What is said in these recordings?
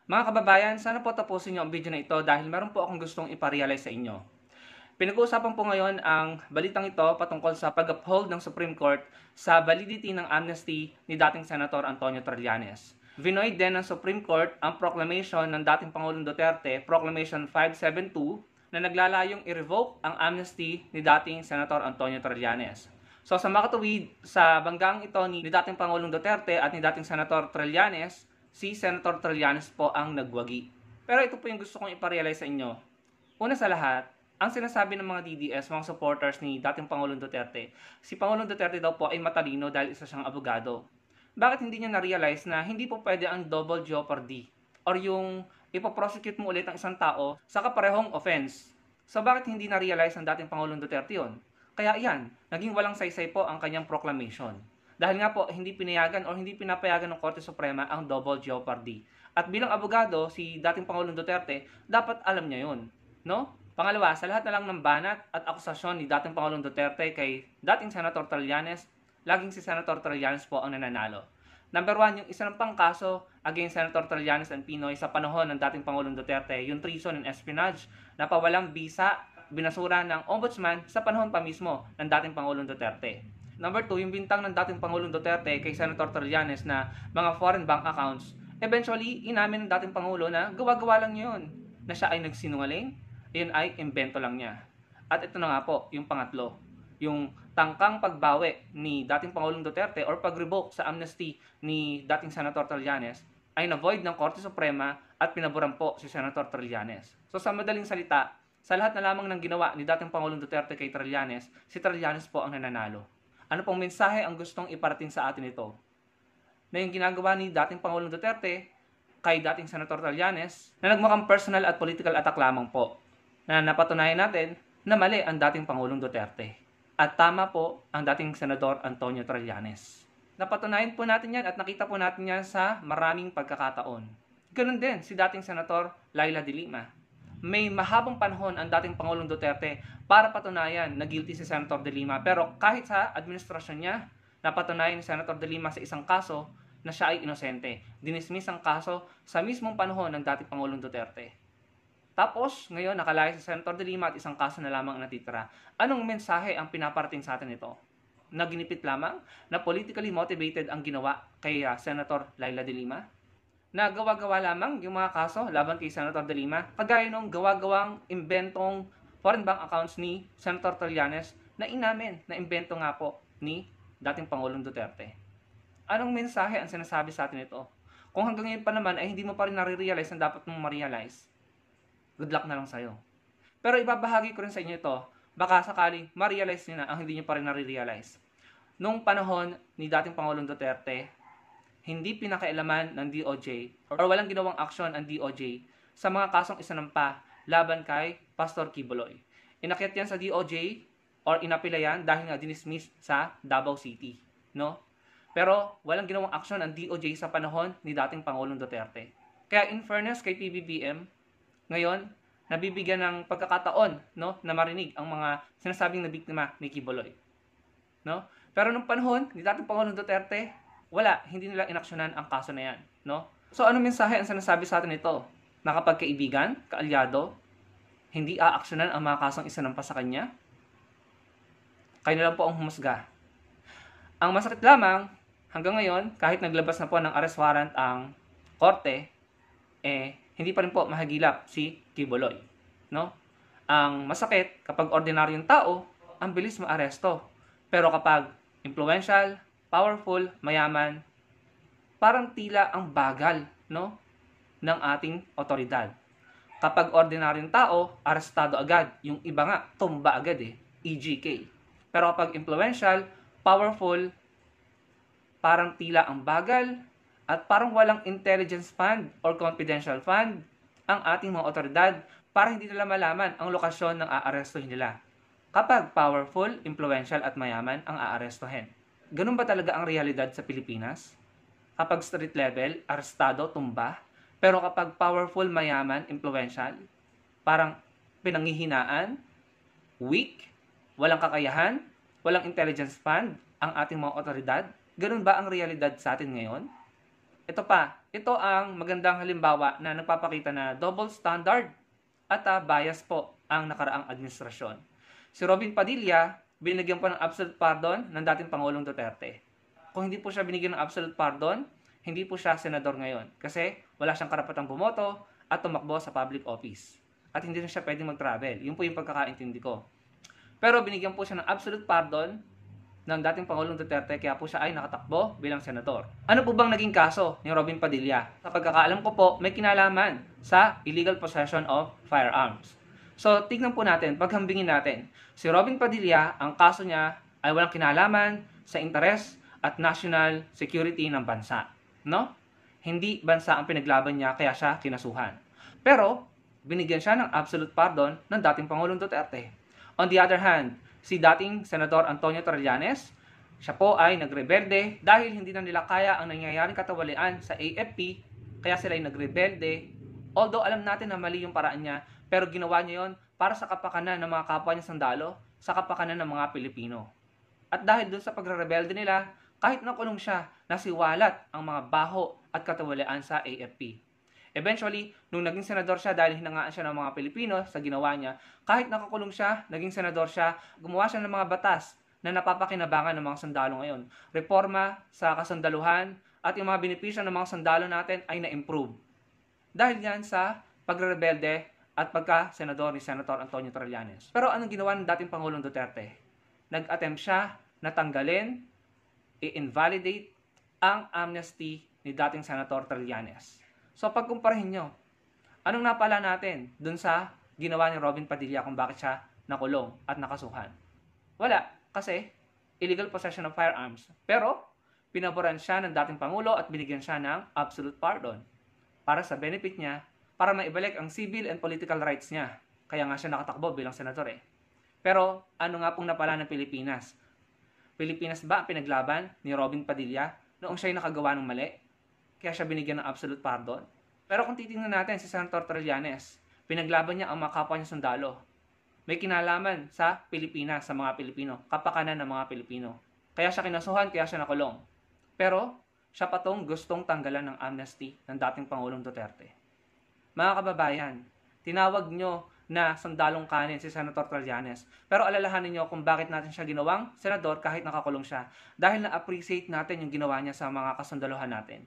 Mga kababayan, sana po tapusin niyo ang video na ito dahil meron po akong gustong iparealize sa inyo. Pinag-uusapan po ngayon ang balitang ito patungkol sa pag-uphold ng Supreme Court sa validity ng amnesty ni dating Senator Antonio Trillanes. Vinoid din ng Supreme Court ang proclamation ng dating Pangulong Duterte, Proclamation 572, na naglalayong i-revoke ang amnesty ni dating Senator Antonio Trillanes. So sa makatuwid, sa banggang ito ni dating Pangulong Duterte at ni dating Senator Trillanes, si Senator Trillanes po ang nagwagi. Pero ito po yung gusto kong iparealize sa inyo. Una sa lahat, ang sinasabi ng mga DDS, mga supporters ni dating Pangulong Duterte, si Pangulong Duterte daw po ay matalino dahil isa siyang abogado. Bakit hindi niya na-realize na hindi po pwede ang double jeopardy or yung ipoprosecute mo ulit ang isang tao sa kaparehong offense? So bakit hindi na-realize ng dating Pangulong Duterte yon? Kaya iyan, naging walang saysay po ang kanyang proclamation. Dahil nga po, hindi pinayagan o hindi pinapayagan ng Korte Suprema ang double jeopardy. At bilang abogado, si dating Pangulong Duterte, dapat alam niya yun. No? Pangalawa, sa lahat na lang ng banat at akusasyon ni dating Pangulong Duterte kay dating Senator Trillanes, laging si Senator Trillanes po ang nananalo. Number 1, yung isa ng pangkaso against Senator Trillanes and Pinoy sa panahon ng dating Pangulong Duterte, yung treason and espionage, napawalang bisa, binasura ng ombudsman sa panahon pa mismo ng dating Pangulong Duterte. Number 2, yung bintang ng dating Pangulong Duterte kay Senator Trillanes na mga foreign bank accounts, eventually, inamin ng dating Pangulo na gawa-gawa lang yun, na siya ay nagsinungaling, yun ay imbento lang niya. At ito na nga po, yung pangatlo, yung tangkang pagbawi ni dating Pangulong Duterte or pag-revoke sa amnesty ni dating Senator Trillanes ay na-void ng Korte Suprema at pinaboran po si Senator Trillanes. So sa madaling salita, sa lahat na lamang ng ginawa ni dating Pangulong Duterte kay Trillanes, si Trillanes po ang nananalo. Ano pong mensahe ang gustong iparating sa atin ito? Na yung ginagawa ni dating Pangulong Duterte kay dating Senator Trillanes na nagmukhang personal at political attack lamang po, na napatunayan natin na mali ang dating Pangulong Duterte at tama po ang dating Senador Antonio Trillanes. Napatunayan po natin yan at nakita po natin yan sa maraming pagkakataon. Ganun din si dating Senator Laila de Lima. May mahabang panahon ang dating Pangulong Duterte para patunayan na guilty si Senator de Lima. Pero kahit sa administrasyon niya, napatunayan ni Senator de Lima sa isang kaso na siya ay inosente. Dinismiss ang kaso sa mismong panahon ng dating Pangulong Duterte. Tapos, ngayon nakalaya si Senator de Lima at isang kaso na lamang ang natitira. Anong mensahe ang pinaparating sa atin ito? Na ginipit lamang? Na politically motivated ang ginawa kay Senator Laila de Lima? Na gawa-gawa lamang yung mga kaso laban kay Senator de Lima, kagaya nung gawa-gawang imbentong foreign bank accounts ni Senator Trillanes na inamin na imbento nga po ni dating Pangulong Duterte. Anong mensahe ang sinasabi sa atin ito? Kung hanggang ngayon pa naman ay hindi mo pa rin nare-realize na dapat mong ma-realize, good luck na lang sa'yo. Pero ibabahagi ko rin sa inyo ito, baka sakaling ma-realize nyo na ang hindi nyo pa rin nare-realize. Nung panahon ni dating Pangulong Duterte, hindi pinakailaman ng DOJ or walang ginawang aksyon ang DOJ sa mga kasong isinampa laban kay Pastor Kibuloy. Inakyat yan sa DOJ or inapila yan dahil nga dinismiss sa Davao City. No? Pero walang ginawang aksyon ang DOJ sa panahon ni dating Pangulong Duterte. Kaya in fairness kay PBBM, ngayon, nabibigyan ng pagkakataon, no, na marinig ang mga sinasabing na biktima ni Kibuloy. No? Pero nung panahon ni dating Pangulong Duterte, wala, hindi nila inaksyonan ang kaso na yan. No? So, anong mensahe ang sinasabi sa atin ito? Na kapag kaibigan, kaalyado, hindi aaksyonan ang mga kasong isinampa sa kanya? Kayo na lang po ang humusga. Ang masakit lamang, hanggang ngayon, kahit naglabas na po ng arrest warrant ang korte, hindi pa rin po mahagilap si Kibuloy. No? Ang masakit, kapag ordinaryong tao, ang bilis maaresto. Pero kapag influential, powerful, mayaman, parang tila ang bagal, no, ng ating otoridad. Kapag ordinaryong tao, arestado agad. Yung iba nga, tumba agad EGK. Pero kapag influential, powerful, parang tila ang bagal, at parang walang intelligence fund or confidential fund ang ating mga otoridad para hindi nila malaman ang lokasyon ng aarestuhin nila. Kapag powerful, influential at mayaman ang aarestuhin. Ganun ba talaga ang realidad sa Pilipinas? Kapag street level, arestado, tumba. Pero kapag powerful, mayaman, influential, parang pinanghihinaan, weak, walang kakayahan, walang intelligence fund ang ating mga otoridad. Ganun ba ang realidad sa atin ngayon? Ito pa, ito ang magandang halimbawa na nagpapakita na double standard at bias po ang nakaraang administrasyon. Si Robin Padilla, binigyan po ng absolute pardon ng dating Pangulong Duterte. Kung hindi po siya binigyan ng absolute pardon, hindi po siya senador ngayon kasi wala siyang karapatang bumoto at tumakbo sa public office. At hindi na siya pwedeng mag-travel. Yun po yung pagkakaintindi ko. Pero binigyan po siya ng absolute pardon ng dating Pangulong Duterte kaya po siya ay nakatakbo bilang senador. Ano po bang naging kaso ni Robin Padilla? Sa pagkakaalam ko po, may kinalaman sa illegal possession of firearms. So, tignan po natin, paghambingin natin. Si Robin Padilla, ang kaso niya ay walang kinalaman sa interes at national security ng bansa. No? Hindi bansa ang pinaglaban niya kaya siya kinasuhan. Pero, binigyan siya ng absolute pardon ng dating Pangulong Duterte. On the other hand, si dating Senador Antonio Trillanes, siya po ay nagrebelde dahil hindi na nila kaya ang nangyayaring katawalian sa AFP, kaya sila ay nagrebelde. Although alam natin na mali yung paraan niya, pero ginawa niya yon para sa kapakanan ng mga kapwa niya sundalo, sa kapakanan ng mga Pilipino. At dahil dun sa pagrebelde nila, kahit nakulong siya, nasiwalat ang mga baho at katawalian sa AFP. Eventually, nung naging senador siya dahil hinangaan siya ng mga Pilipino sa ginawa niya, kahit nakakulong siya, naging senador siya, gumawa siya ng mga batas na napapakinabangan ng mga sundalo ngayon. Reforma sa kasundaluhan at yung mga benepisyo ng mga sundalo natin ay na-improve. Dahil yan sa pagrebelde at pagka-senador ni Senator Antonio Trillanes. Pero anong ginawa ng dating Pangulong Duterte? Nag-attempt siya na tanggalin, i-invalidate ang amnesty ni dating Senator Trillanes. So pagkumparahin nyo, anong napala natin dun sa ginawa ni Robin Padilla kung bakit siya nakulong at nakasuhan? Wala, kasi illegal possession of firearms. Pero pinaboran siya ng dating Pangulo at binigyan siya ng absolute pardon para sa benefit niya, para maibalik ang civil and political rights niya. Kaya nga siya nakatakbo bilang senador eh. Pero ano nga pong napala ng Pilipinas? Pilipinas ba ang pinaglaban ni Robin Padilla noong siya'y nakagawa ng mali? Kaya siya binigyan ng absolute pardon? Pero kung titingnan natin si Senator Trillanes, pinaglaban niya ang mga kapwa niya sundalo. May kinalaman sa Pilipinas, sa mga Pilipino, kapakanan ng mga Pilipino. Kaya siya kinasuhan, kaya siya nakulong. Pero siya pa tong gustong tanggalan ng amnesty ng dating Pangulong Duterte. Mga kababayan, tinawag nyo na sandalong kanin si Senator Trillanes. Pero alalahanin nyo kung bakit natin siya ginawang senador kahit nakakulong siya. Dahil na-appreciate natin yung ginawa niya sa mga kasundaluhan natin.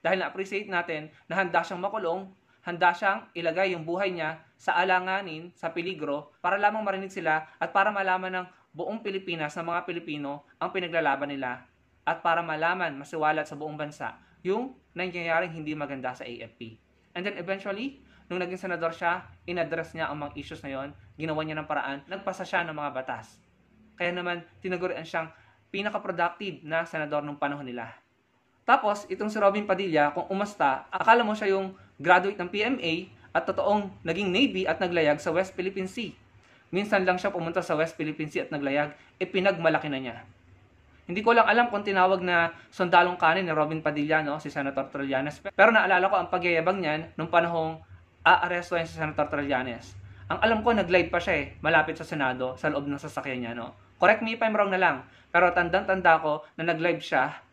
Dahil na-appreciate natin na handa siyang makulong, handa siyang ilagay yung buhay niya sa alanganin, sa peligro, para lamang marinig sila at para malaman ng buong Pilipinas, ng mga Pilipino, ang pinaglalaban nila. At para malaman, masiwalat sa buong bansa, yung nangyayaring hindi maganda sa AFP. And then eventually, nung naging senador siya, inaddress niya ang mga issues na yon, ginawa niya ng paraan, nagpasa siya ng mga batas. Kaya naman, tinagurian siyang pinaka-productive na senador nung panahon nila. Tapos, itong si Robin Padilla, kung umasta, akala mo siya yung graduate ng PMA at totoong naging Navy at naglayag sa West Philippine Sea. Minsan lang siya pumunta sa West Philippine Sea at naglayag, pinagmalaki na niya. Hindi ko lang alam kung tinawag na sundalong kanin ni Robin Padilla, no, si Senator Trillanes. Pero naalala ko ang pagyayabang niyan nung panahong aarestuhin si Senator Trillanes. Ang alam ko, nag-live pa siya malapit sa Senado, sa loob ng sasakyan niya. No? Correct me if I'm wrong na lang. Pero tandang-tanda ko na nag-live siya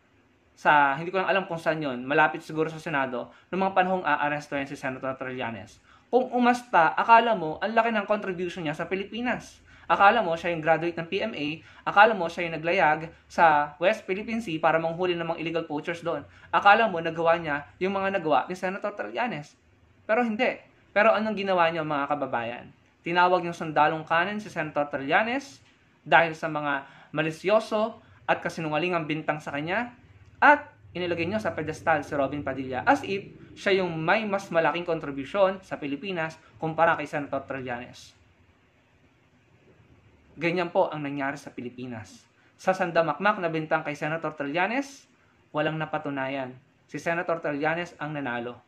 sa, hindi ko lang alam kung saan yun, malapit siguro sa Senado, nung mga panahong aarestuhin si Senator Trillanes. Kung umasta, akala mo, ang laki ng contribution niya sa Pilipinas. Akala mo siya yung graduate ng PMA, akala mo siya yung naglayag sa West Philippine Sea para manghuli ng mga illegal poachers doon. Akala mo nagawa niya yung mga nagawa ni Senator Trillanes. Pero hindi. Pero anong ginawa niya mga kababayan? Tinawag yung sundalong kanin si Senator Trillanes dahil sa mga malisyoso at kasinungalingang bintang sa kanya at inilagay niyo sa pedestal si Robin Padilla as if siya yung may mas malaking kontribusyon sa Pilipinas kumpara kay Senator Trillanes. Ganyan po ang nangyari sa Pilipinas. Sa sandamakmak na bintang kay Senator Trillanes, walang napatunayan. Si Senator Trillanes ang nanalo.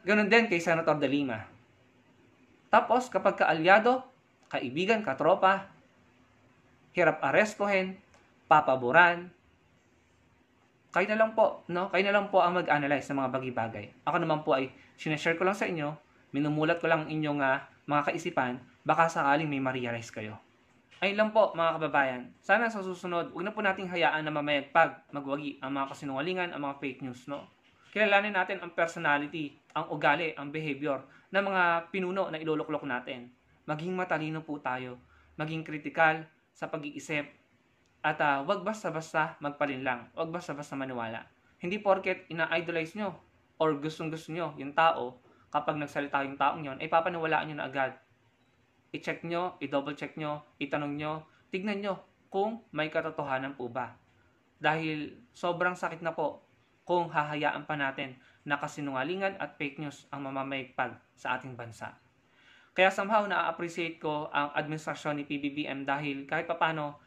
Ganon din kay Senator De Lima. Tapos kapag kaalyado, kaibigan, katropa, hirap arestuhin, papaboran, kayo na lang po, no? Kayo na lang po ang mag-analyze ng mga bagay-bagay. Ako naman po ay sinashare ko lang sa inyo, minumulat ko lang inyong mga kaisipan, baka sakaling may ma-realize kayo. Ayun lang po mga kababayan. Sana sa susunod, huwag na po nating hayaan na mamayagpag, magwagi ang mga kasinungalingan, ang mga fake news, no? Kilalanin natin ang personality, ang ugali, ang behavior ng mga pinuno na iluluklok natin. Maging matalino po tayo, maging kritikal sa pag-iisip, at wag basta-basta magpalinlang, wag basta-basta maniwala. Hindi porket ina-idolize nyo or gustong-gusto nyo yung tao, kapag nagsalita yung taong yon, ay papaniwalaan nyo na agad. I-check nyo, i-double check nyo, itanong nyo, tignan nyo kung may katotohanan po ba. Dahil sobrang sakit na po kung hahayaan pa natin na kasinungalingan at fake news ang mamamayagpag sa ating bansa. Kaya somehow na-appreciate ko ang administrasyon ni PBBM dahil kahit papano,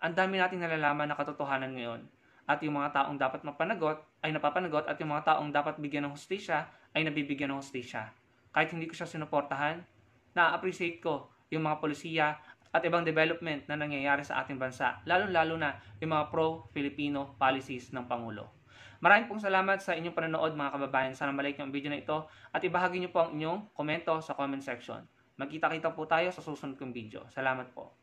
ang dami nating nalalaman na katotohanan ngayon. At yung mga taong dapat mapanagot ay napapanagot at yung mga taong dapat bigyan ng hustisya ay nabibigyan ng hustisya. Kahit hindi ko siya sinuportahan, na-appreciate ko yung mga polisiya at ibang development na nangyayari sa ating bansa, lalo-lalo na yung mga pro-Filipino policies ng Pangulo. Maraming pong salamat sa inyong panonood mga kababayan. Sana malike nyo ang video na ito at ibahagi nyo po ang inyong komento sa comment section. Magkita-kita po tayo sa susunod kong video. Salamat po.